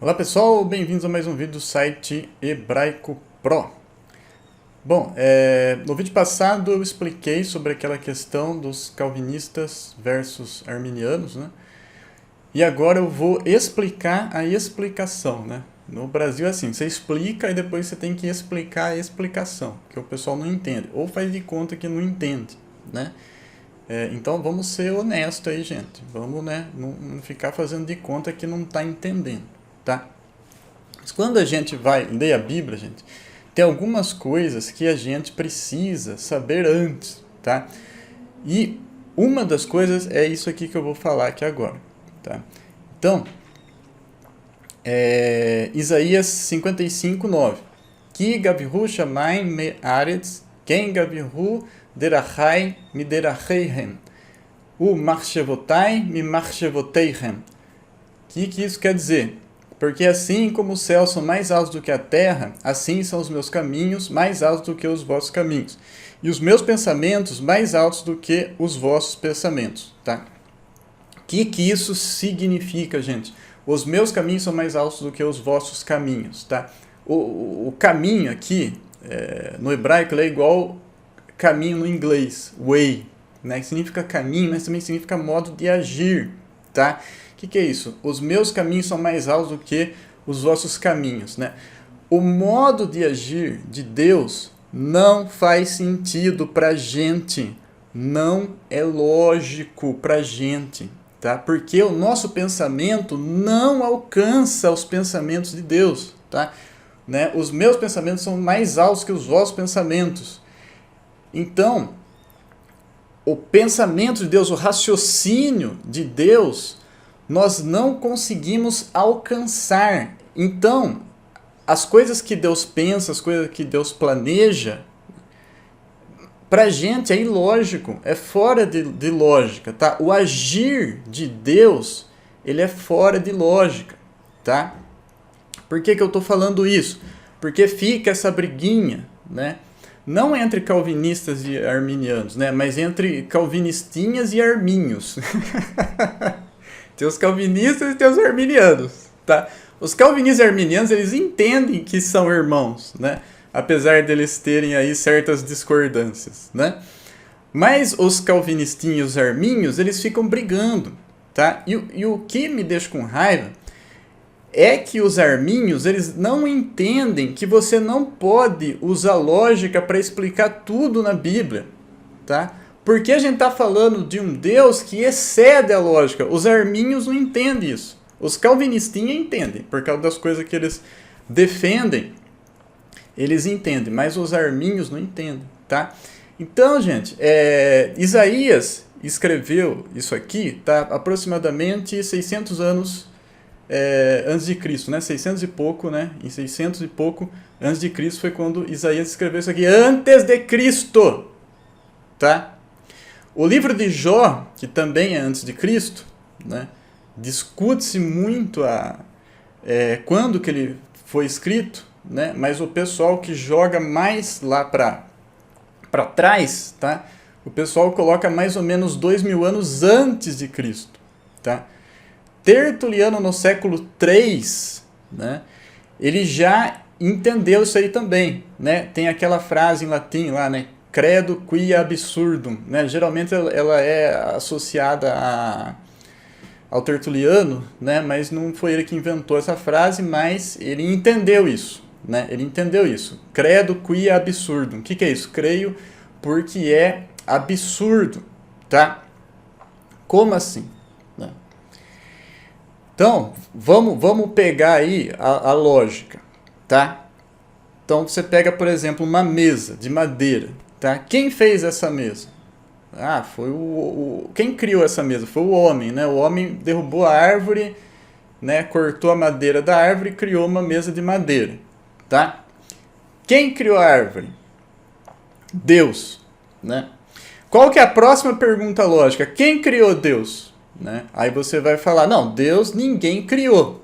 Olá pessoal, bem-vindos a mais um vídeo do site Hebraico Pro. Bom, no vídeo passado eu expliquei sobre aquela questão dos calvinistas versus arminianos, né? E agora eu vou explicar a explicação, né? No Brasil é assim, você explica e depois você tem que explicar a explicação, que o pessoal não entende, ou faz de conta que não entende, né? Então vamos ser honestos aí, gente. Vamos, né, não ficar fazendo de conta que não está entendendo, tá? Mas quando a gente vai ler a Bíblia, gente, tem algumas coisas que a gente precisa saber antes, tá? E uma das coisas é isso aqui que eu vou falar aqui agora, tá? Então, Isaías 55:9. Ki gavihu shamayim me aretz, ken gavihu derachai mi deracheihem, u marchevotai mi marchevoteihem. O que isso quer dizer? Porque assim como os céus são mais altos do que a terra, assim são os meus caminhos mais altos do que os vossos caminhos, e os meus pensamentos mais altos do que os vossos pensamentos, tá? O que isso significa, gente? Os meus caminhos são mais altos do que os vossos caminhos, tá? O caminho aqui, no hebraico, é igual caminho no inglês, way, né? Que significa caminho, mas também significa modo de agir, tá? O que é isso? Os meus caminhos são mais altos do que os vossos caminhos, né? O modo de agir de Deus não faz sentido pra gente, não é lógico pra gente, tá? Porque o nosso pensamento não alcança os pensamentos de Deus, tá? Né? Os meus pensamentos são mais altos que os vossos pensamentos. Então, o pensamento de Deus, o raciocínio de Deus, nós não conseguimos alcançar. Então, as coisas que Deus pensa, as coisas que Deus planeja, pra gente é ilógico, é fora de lógica, tá? O agir de Deus, ele é fora de lógica, tá? Por que eu estou falando isso? Porque fica essa briguinha, né? Não entre calvinistas e arminianos, né? Mas entre calvinistinhas e arminhos. Tem os calvinistas e tem os arminianos, tá? Os calvinistas e arminianos, eles entendem que são irmãos, né? Apesar deles terem aí certas discordâncias, né? Mas os calvinistinhos e os arminhos, eles ficam brigando, tá? E o que me deixa com raiva é que os arminhos, eles não entendem que você não pode usar lógica para explicar tudo na Bíblia, tá? Porque a gente está falando de um Deus que excede a lógica. Os arminhos não entendem isso. Os calvinistinhos entendem, por causa das coisas que eles defendem, eles entendem, mas os arminhos não entendem, tá? Então, gente, Isaías escreveu isso aqui, tá? Aproximadamente 600 anos antes de Cristo, né? 600 e pouco, né? Em 600 e pouco antes de Cristo foi quando Isaías escreveu isso aqui, antes de Cristo, tá? O livro de Jó, que também é antes de Cristo, né? Discute-se muito quando que ele foi escrito, né? Mas o pessoal que joga mais lá para trás, tá? O pessoal coloca mais ou menos 2000 anos antes de Cristo, tá? Tertuliano, no século III, né, ele já entendeu isso aí também, né? Tem aquela frase em latim lá, né? Credo quia absurdum, né? Geralmente ela é associada ao Tertuliano, né? Mas não foi ele que inventou essa frase, mas ele entendeu isso, né? Ele entendeu isso. Credo quia absurdum. O que é isso? Creio porque é absurdo, tá? Como assim? Então, vamos pegar aí a lógica, tá? Então, você pega, por exemplo, uma mesa de madeira, tá? Quem fez essa mesa? Ah, foi quem criou essa mesa? Foi o homem, né? O homem derrubou a árvore, né? Cortou a madeira da árvore e criou uma mesa de madeira, tá? Quem criou a árvore? Deus, né? Qual que é a próxima pergunta lógica? Quem criou Deus? Né? Aí você vai falar, não, Deus ninguém criou,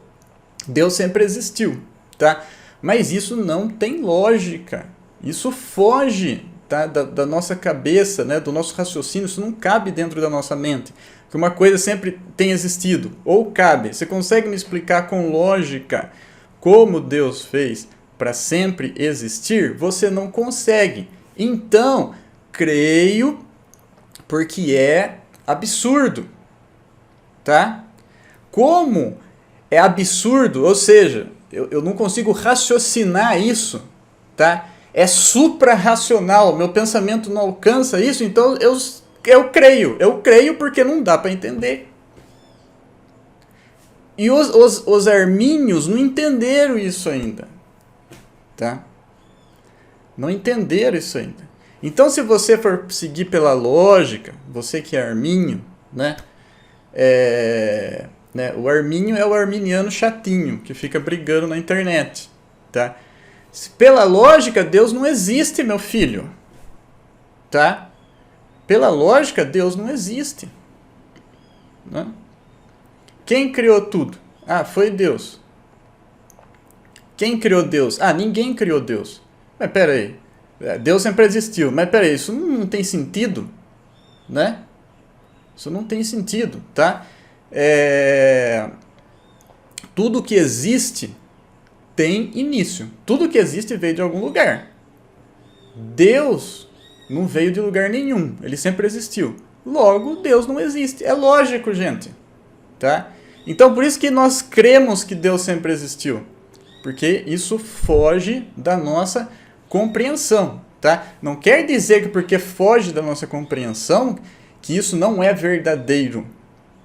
Deus sempre existiu, tá? Mas isso não tem lógica, isso foge, tá? da nossa cabeça, né? Do nosso raciocínio, isso não cabe dentro da nossa mente. que uma coisa sempre tem existido, ou cabe. Você consegue me explicar com lógica como Deus fez para sempre existir? Você não consegue. Então, creio porque é absurdo, tá? Como é absurdo, ou seja, eu não consigo raciocinar isso, tá? É supra-racional, meu pensamento não alcança isso, então eu creio porque não dá para entender. E os armínios não entenderam isso ainda, tá? Não entenderam isso ainda. Então, se você for seguir pela lógica, você que é armínio, né? O armínio é o arminiano chatinho, que fica brigando na internet, tá? Pela lógica, Deus não existe, meu filho, tá? Pela lógica, Deus não existe, né? Quem criou tudo? Ah, foi Deus. Quem criou Deus? Ah, ninguém criou Deus. Mas peraí, Deus sempre existiu. Mas peraí, isso não tem sentido, né? Isso não tem sentido, tá? Tudo que existe tem início. Tudo que existe veio de algum lugar. Deus não veio de lugar nenhum. Ele sempre existiu. Logo, Deus não existe. É lógico, gente, tá? Então, por isso que nós cremos que Deus sempre existiu. Porque isso foge da nossa compreensão, tá? Não quer dizer que porque foge da nossa compreensão que isso não é verdadeiro,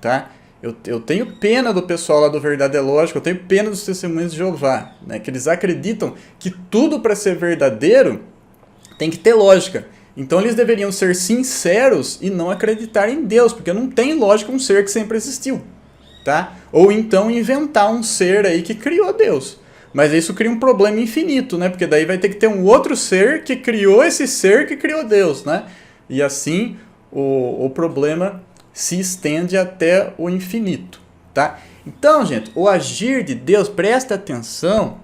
tá? Eu tenho pena do pessoal lá do Verdade é Lógico, eu tenho pena dos Testemunhos de Jeová, né? Que eles acreditam que tudo para ser verdadeiro tem que ter lógica. Então eles deveriam ser sinceros e não acreditar em Deus, porque não tem lógica um ser que sempre existiu, tá? Ou então inventar um ser aí que criou Deus. Mas isso cria um problema infinito, né? Porque daí vai ter que ter um outro ser que criou esse ser que criou Deus, né? E assim o problema se estende até o infinito, tá? Então, gente, o agir de Deus, presta atenção,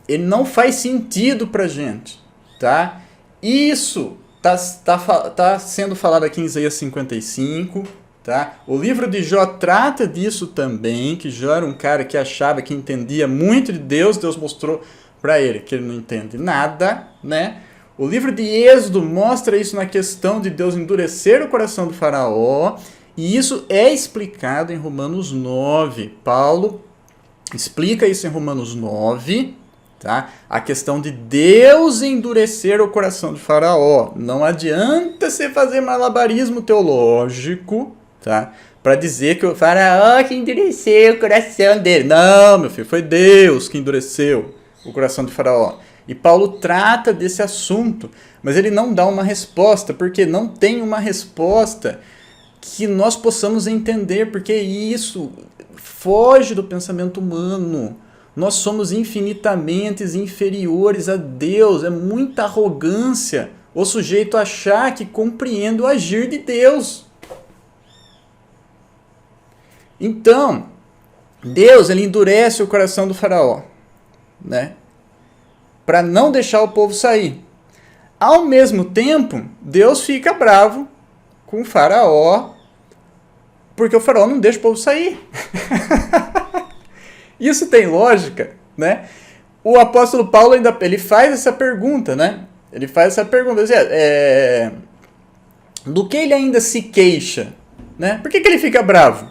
ele não faz sentido pra gente, tá? Isso tá sendo falado aqui em Isaías 55, tá? O livro de Jó trata disso também, que Jó era um cara que achava que entendia muito de Deus, Deus mostrou para ele que ele não entende nada, né? O livro de Êxodo mostra isso na questão de Deus endurecer o coração do faraó, e isso é explicado em Romanos 9. Paulo explica isso em Romanos 9, tá? A questão de Deus endurecer o coração do faraó. Não adianta você fazer malabarismo teológico, tá? Para dizer que o faraó que endureceu o coração dele. Não, meu filho, foi Deus que endureceu o coração do faraó. E Paulo trata desse assunto, mas ele não dá uma resposta, porque não tem uma resposta que nós possamos entender, porque isso foge do pensamento humano. Nós somos infinitamente inferiores a Deus. É muita arrogância o sujeito achar que compreende o agir de Deus. Então, Deus ele endurece o coração do faraó, né? Para não deixar o povo sair. Ao mesmo tempo, Deus fica bravo com o faraó, porque o faraó não deixa o povo sair. Isso tem lógica, né? O apóstolo Paulo ele faz essa pergunta, né? Ele faz essa pergunta, do que ele ainda se queixa, né? Por que ele fica bravo?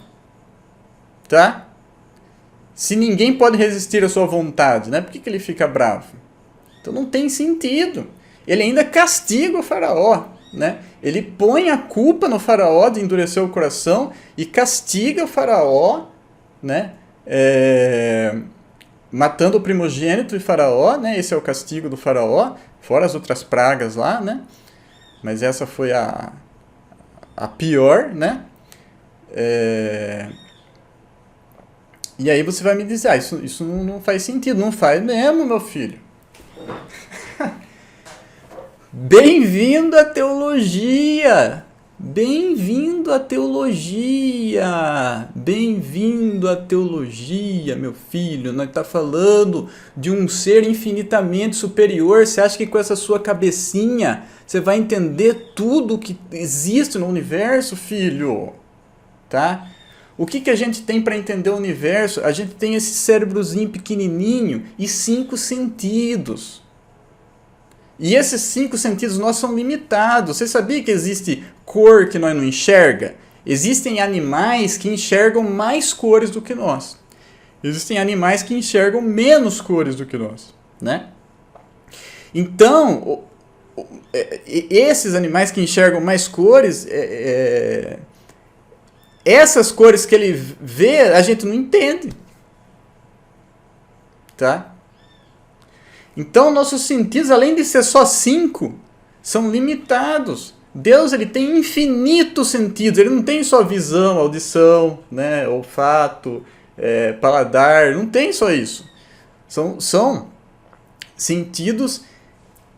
Tá? Se ninguém pode resistir à sua vontade, né? Por que ele fica bravo? Então não tem sentido. Ele ainda castiga o faraó, né? Ele põe a culpa no faraó de endurecer o coração e castiga o faraó, né? Matando o primogênito de faraó, né? Esse é o castigo do faraó, fora as outras pragas lá, né? Mas essa foi a pior, né? E aí você vai me dizer, isso não faz sentido. Não faz mesmo, meu filho. Bem-vindo à teologia! Bem-vindo à teologia! Bem-vindo à teologia, meu filho! Nós estamos falando de um ser infinitamente superior. Você acha que com essa sua cabecinha você vai entender tudo que existe no universo, filho? tá? O que a gente tem para entender o universo? A gente tem esse cérebrozinho pequenininho e 5 sentidos. E esses 5 sentidos nossos são limitados. Você sabia que existe cor que nós não enxerga? Existem animais que enxergam mais cores do que nós. Existem animais que enxergam menos cores do que nós, né? Então, esses animais que enxergam mais cores, essas cores que ele vê, a gente não entende. Tá? Então, nossos sentidos, além de ser só 5, são limitados. Deus, ele tem infinitos sentidos. Ele não tem só visão, audição, né, olfato, paladar. Não tem só isso. São sentidos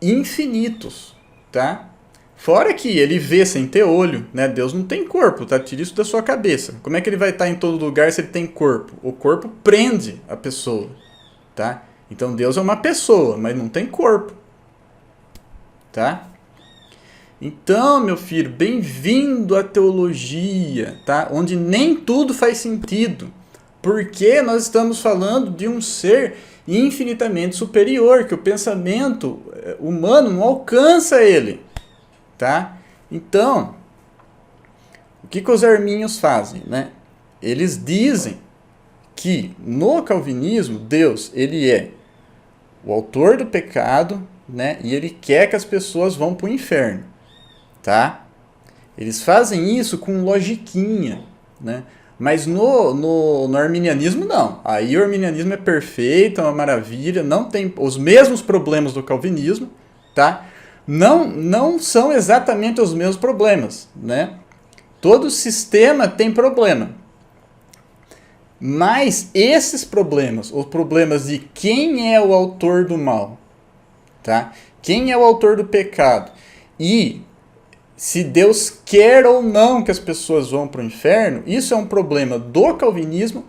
infinitos, tá? Fora que ele vê sem ter olho, né? Deus não tem corpo, tá? Tira isso da sua cabeça. Como é que ele vai estar em todo lugar se ele tem corpo? O corpo prende a pessoa, tá? Então Deus é uma pessoa, mas não tem corpo, tá? Então, meu filho, bem-vindo à teologia, tá? Onde nem tudo faz sentido, porque nós estamos falando de um ser infinitamente superior, que o pensamento humano não alcança ele, tá? Então, o que os arminhos fazem, né? Eles dizem que no calvinismo Deus, ele é o autor do pecado, né? E ele quer que as pessoas vão para o inferno, tá? Eles fazem isso com logiquinha, né? Mas no arminianismo, não. Aí o arminianismo é perfeito, é uma maravilha, não tem os mesmos problemas do calvinismo, tá? Não são exatamente os mesmos problemas, né? Todo sistema tem problema. Mas esses problemas, os problemas de quem é o autor do mal, tá? Quem é o autor do pecado e se Deus quer ou não que as pessoas vão para o inferno, isso é um problema do calvinismo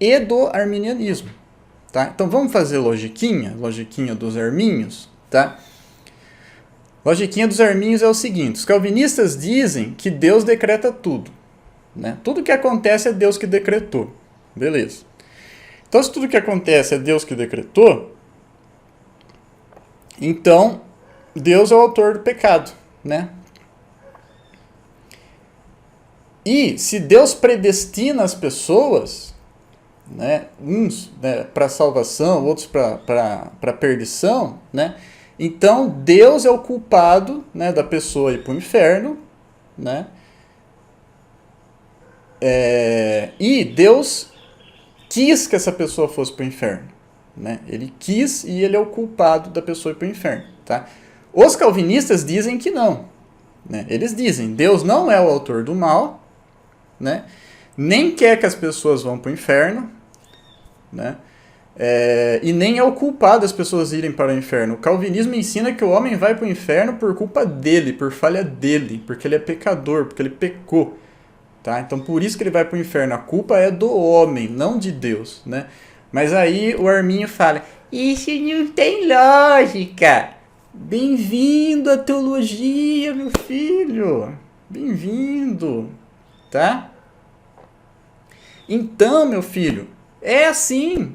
e do arminianismo, tá? Então vamos fazer logiquinha dos arminhos, tá? Logiquinha dos arminhos é o seguinte: os calvinistas dizem que Deus decreta tudo, né? Tudo que acontece é Deus que decretou, beleza? Então se tudo que acontece é Deus que decretou, então Deus é o autor do pecado, né? E se Deus predestina as pessoas, né, uns, né, para salvação, outros para perdição, né, então Deus é o culpado, né, da pessoa ir para o inferno, né, e Deus quis que essa pessoa fosse para o inferno, né, ele quis e ele é o culpado da pessoa ir para o inferno. Tá? Os calvinistas dizem que não, né, eles dizem Deus não é o autor do mal, né? Nem quer que as pessoas vão para o inferno, né? E nem é o culpado das pessoas irem para o inferno. O calvinismo ensina que o homem vai para o inferno por culpa dele, por falha dele, porque ele é pecador, porque ele pecou, tá? Então por isso que ele vai para o inferno. A culpa é do homem, não de Deus, né? Mas aí o arminho fala, isso não tem lógica. Bem-vindo à teologia, meu filho. Bem-vindo. Tá? Então, meu filho, é assim,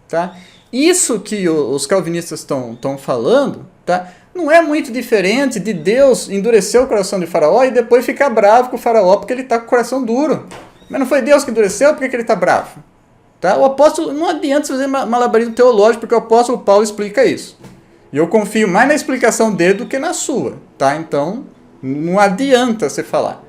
tá? Isso que os calvinistas estão falando, tá? Não é muito diferente de Deus endurecer o coração de Faraó e depois ficar bravo com o Faraó porque ele está com o coração duro. Mas não foi Deus que endureceu, por que ele está bravo? Tá? O apóstolo, não adianta fazer malabarismo teológico, porque o apóstolo Paulo explica isso. E eu confio mais na explicação dele do que na sua, tá? Então, não adianta você falar.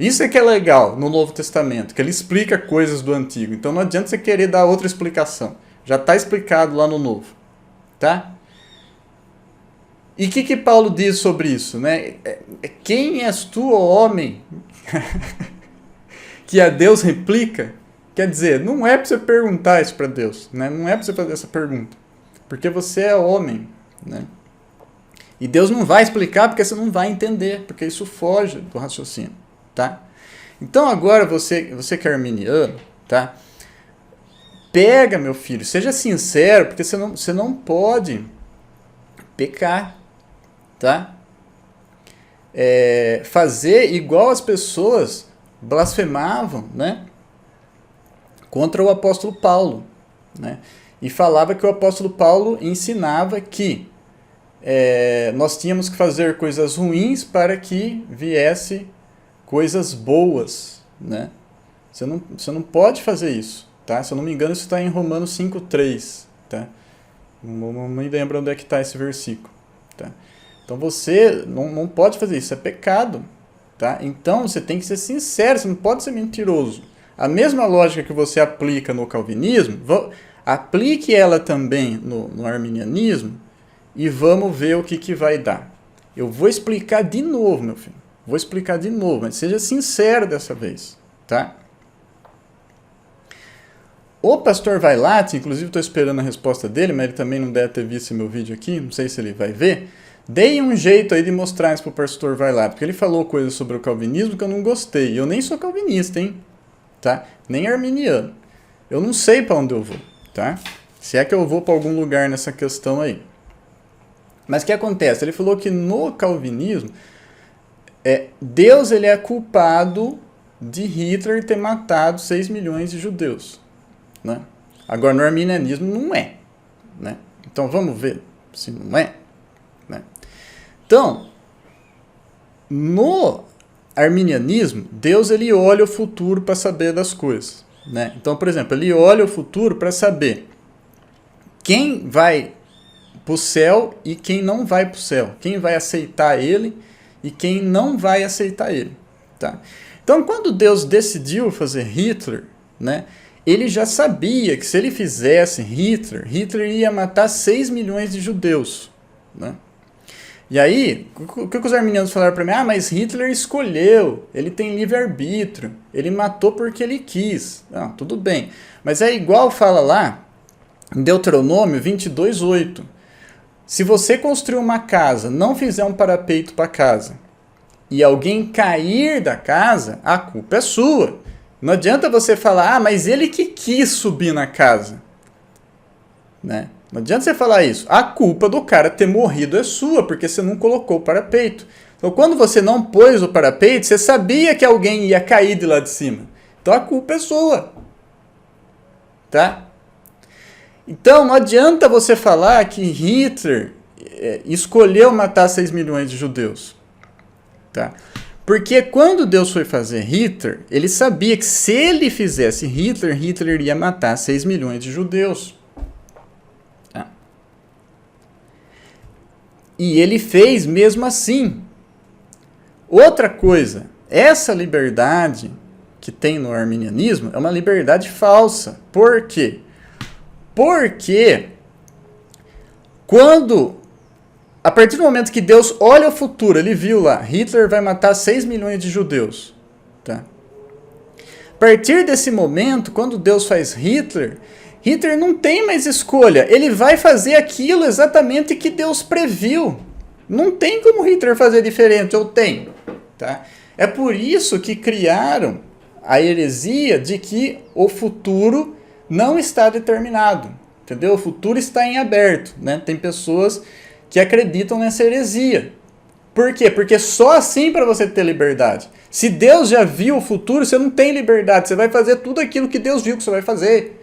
Isso é que é legal no Novo Testamento, que ele explica coisas do Antigo. Então não adianta você querer dar outra explicação. Já está explicado lá no Novo. Tá? E o que Paulo diz sobre isso? Né? Quem és tu, ó homem, que a Deus replica? Quer dizer, não é para você perguntar isso para Deus. Né? Não é para você fazer essa pergunta. Porque você é homem. Né? E Deus não vai explicar porque você não vai entender. Porque isso foge do raciocínio. Tá? Então agora você que é arminiano, tá? Pega, meu filho, seja sincero, porque você não pode pecar, tá? Fazer igual as pessoas blasfemavam, né, contra o apóstolo Paulo, né, e falava que o apóstolo Paulo ensinava que nós tínhamos que fazer coisas ruins para que viesse coisas boas, né? Você não pode fazer isso, tá? Se eu não me engano, isso está em Romanos 5:3, tá? Não me lembro onde é que está esse versículo, tá? Então você não pode fazer isso, é pecado, tá? Então você tem que ser sincero, você não pode ser mentiroso. A mesma lógica que você aplica no calvinismo, aplique ela também no arminianismo e vamos ver o que vai dar. Eu vou explicar de novo, meu filho. Vou explicar de novo, mas seja sincero dessa vez, tá? O pastor Vailate, inclusive estou esperando a resposta dele, mas ele também não deve ter visto meu vídeo aqui, não sei se ele vai ver. Dei um jeito aí de mostrar isso para o pastor Vailate, porque ele falou coisas sobre o calvinismo que eu não gostei. Eu nem sou calvinista, hein? Tá? Nem arminiano. Eu não sei para onde eu vou, tá? Se é que eu vou para algum lugar nessa questão aí. Mas o que acontece? Ele falou que no calvinismo, Deus ele é culpado de Hitler ter matado 6 milhões de judeus, né? Agora, no arminianismo não é, né? Então, vamos ver se não é, né? Então, no arminianismo, Deus ele olha o futuro para saber das coisas, né? Então, por exemplo, ele olha o futuro para saber quem vai para o céu e quem não vai para o céu, quem vai aceitar ele e quem não vai aceitar ele, tá? Então, quando Deus decidiu fazer Hitler, né, ele já sabia que se ele fizesse Hitler ia matar 6 milhões de judeus, né? E aí, o que os arminianos falaram para mim? Ah, mas Hitler escolheu, ele tem livre-arbítrio, ele matou porque ele quis. Não, tudo bem, mas é igual fala lá, em Deuteronômio 22:8. Se você construir uma casa, não fizer um parapeito para a casa, e alguém cair da casa, a culpa é sua. Não adianta você falar, ah, mas ele que quis subir na casa, né? Não adianta você falar isso. A culpa do cara ter morrido é sua, porque você não colocou o parapeito. Então, quando você não pôs o parapeito, você sabia que alguém ia cair de lá de cima. Então, a culpa é sua. Tá? Então, não adianta você falar que Hitler escolheu matar 6 milhões de judeus. Tá? Porque quando Deus foi fazer Hitler, ele sabia que se ele fizesse Hitler iria matar 6 milhões de judeus. Tá? E ele fez mesmo assim. Outra coisa, essa liberdade que tem no arminianismo é uma liberdade falsa. Por quê? Porque a partir do momento que Deus olha o futuro, ele viu lá, Hitler vai matar 6 milhões de judeus. Tá? A partir desse momento, quando Deus faz Hitler não tem mais escolha. Ele vai fazer aquilo exatamente que Deus previu. Não tem como Hitler fazer diferente, ou tem. Tá? É por isso que criaram a heresia de que o futuro não está determinado, entendeu? O futuro está em aberto, né? Tem pessoas que acreditam nessa heresia. Por quê? Porque só assim para você ter liberdade. Se Deus já viu o futuro, você não tem liberdade. Você vai fazer tudo aquilo que Deus viu que você vai fazer.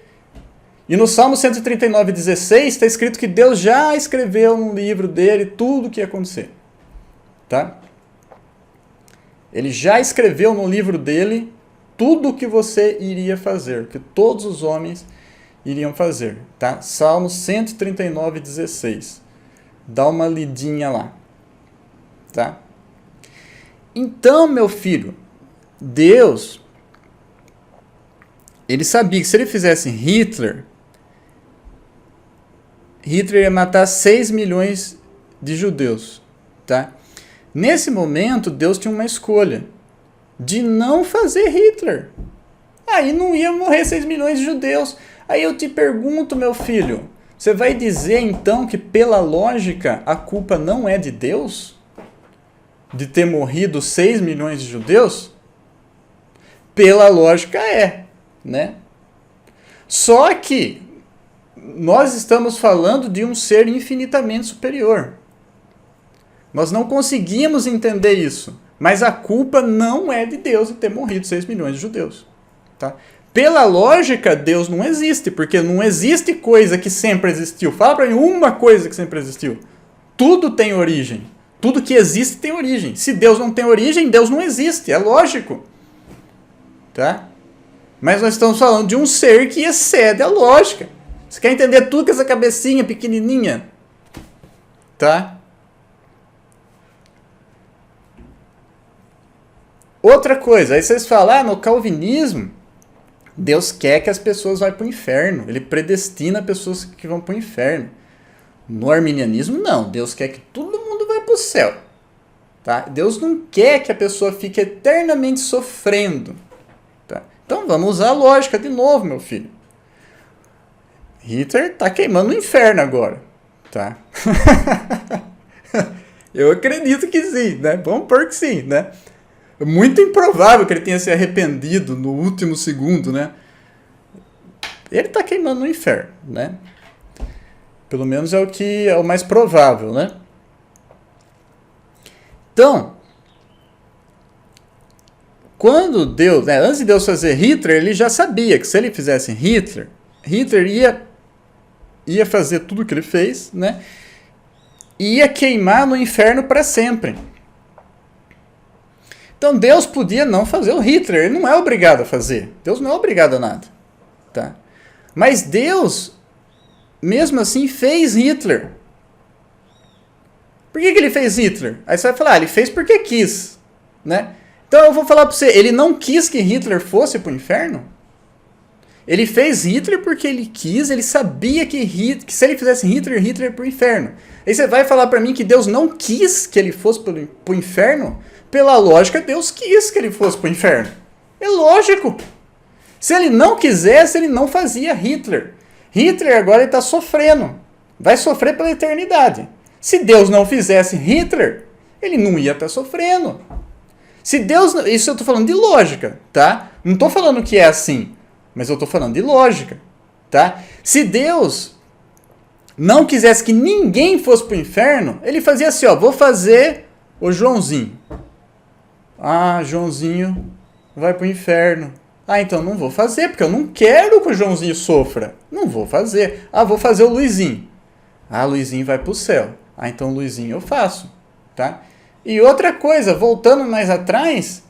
E no Salmo 139:16 está escrito que Deus já escreveu no livro dele tudo o que ia acontecer. Tá? Ele já escreveu no livro dele tudo o que você iria fazer, que todos os homens iriam fazer, tá? Salmo 139:16. Dá uma lidinha lá, tá? Então, meu filho, Deus, ele sabia que se ele fizesse Hitler ia matar 6 milhões de judeus, tá? Nesse momento, Deus tinha uma escolha de não fazer Hitler. Aí não ia morrer 6 milhões de judeus. Aí eu te pergunto, meu filho, você vai dizer então que pela lógica a culpa não é de Deus? De ter morrido 6 milhões de judeus? Pela lógica é, né? Só que nós estamos falando de um ser infinitamente superior. Nós não conseguimos entender isso. Mas a culpa não é de Deus de ter morrido 6 milhões de judeus. Tá? Pela lógica, Deus não existe, porque não existe coisa que sempre existiu. Fala para mim uma coisa que sempre existiu. Tudo tem origem. Tudo que existe tem origem. Se Deus não tem origem, Deus não existe. É lógico. Tá? Mas nós estamos falando de um ser que excede a lógica. Você quer entender tudo com essa cabecinha pequenininha? Tá? Outra coisa, aí vocês falam, no calvinismo, Deus quer que as pessoas vão para o inferno. Ele predestina pessoas que vão para o inferno. No arminianismo, não. Deus quer que todo mundo vá para o céu. Tá? Deus não quer que a pessoa fique eternamente sofrendo. Tá? Então vamos usar a lógica de novo, meu filho. Hitler está queimando o inferno agora. Tá? Eu acredito que sim, né? Vamos pôr que sim, né? É muito improvável que ele tenha se arrependido no último segundo, né? Ele está queimando no inferno, né? Pelo menos é o que é o mais provável, né? Então, quando Deus, né, antes de Deus fazer Hitler, ele já sabia que se ele fizesse Hitler ia fazer tudo o que ele fez, né? E ia queimar no inferno para sempre. Então Deus podia não fazer o Hitler, ele não é obrigado a fazer. Deus não é obrigado a nada. Tá? Mas Deus, mesmo assim, fez Hitler. Por que ele fez Hitler? Aí você vai falar, ele fez porque quis. Né? Então eu vou falar para você, ele não quis que Hitler fosse para o inferno? Ele fez Hitler porque ele quis, ele sabia que se ele fizesse Hitler, Hitler ia para o inferno. Aí você vai falar para mim que Deus não quis que ele fosse para o inferno? Pela lógica, Deus quis que ele fosse para o inferno. É lógico. Se ele não quisesse, ele não fazia Hitler. Hitler agora está sofrendo. Vai sofrer pela eternidade. Se Deus não fizesse Hitler, ele não ia estar sofrendo. Se Deus... Isso eu estou falando de lógica, tá? Não estou falando que é assim, mas eu estou falando de lógica, tá? Se Deus não quisesse que ninguém fosse para o inferno, ele fazia assim, ó, vou fazer o Joãozinho. Ah, Joãozinho vai para o inferno. Ah, então não vou fazer, porque eu não quero que o Joãozinho sofra. Não vou fazer. Ah, vou fazer o Luizinho. Ah, Luizinho vai para o céu. Ah, então Luizinho eu faço. Tá? E outra coisa, voltando mais atrás,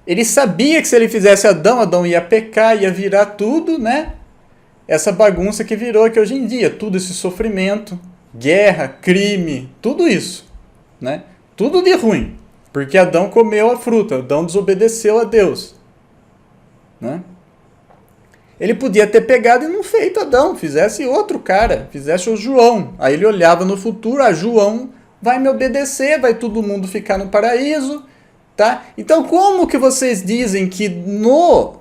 ele sabia que se ele fizesse Adão, Adão ia pecar, ia virar tudo, né? Essa bagunça que virou aqui hoje em dia. Tudo esse sofrimento, guerra, crime, tudo isso. Né? Tudo de ruim. Porque Adão comeu a fruta, Adão desobedeceu a Deus. Né? Ele podia ter pegado e não feito Adão, fizesse outro cara, fizesse o João. Aí ele olhava no futuro, João vai me obedecer, vai todo mundo ficar no paraíso. Tá? Então como que vocês dizem que no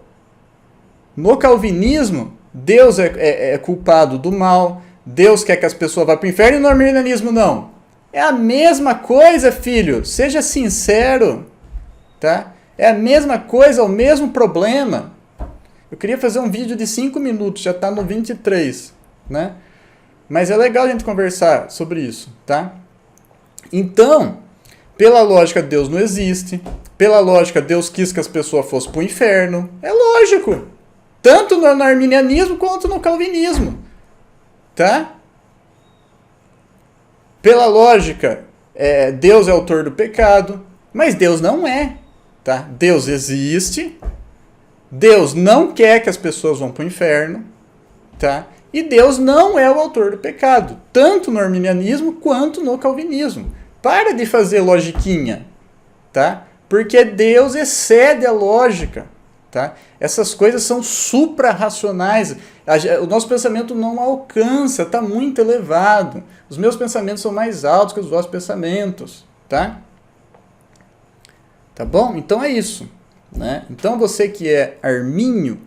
calvinismo Deus é culpado do mal, Deus quer que as pessoas vá para o inferno e no arminianismo não? É a mesma coisa, filho. Seja sincero. Tá? É a mesma coisa, o mesmo problema. Eu queria fazer um vídeo de 5 minutos, já está no 23. Né? Mas é legal a gente conversar sobre isso. Tá? Então, pela lógica, Deus não existe. Pela lógica, Deus quis que as pessoas fossem para o inferno. É lógico. Tanto no arminianismo quanto no calvinismo. Tá? Pela lógica, Deus é autor do pecado, mas Deus não é. Tá? Deus existe, Deus não quer que as pessoas vão para o inferno, tá? E Deus não é o autor do pecado, tanto no arminianismo quanto no calvinismo. Para de fazer logiquinha, tá? Porque Deus excede a lógica. Tá? Essas coisas são supra-racionais. O nosso pensamento não alcança, está muito elevado. Os meus pensamentos são mais altos que os vossos pensamentos. Tá? Tá bom? Então é isso. Né? Então você que é armínio,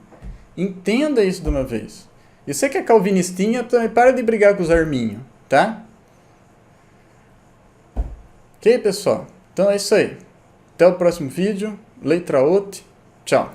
entenda isso de uma vez. E você que é calvinistinha, também para de brigar com os armínio. Tá? Ok, pessoal? Então é isso aí. Até o próximo vídeo. Letra out. Tchau.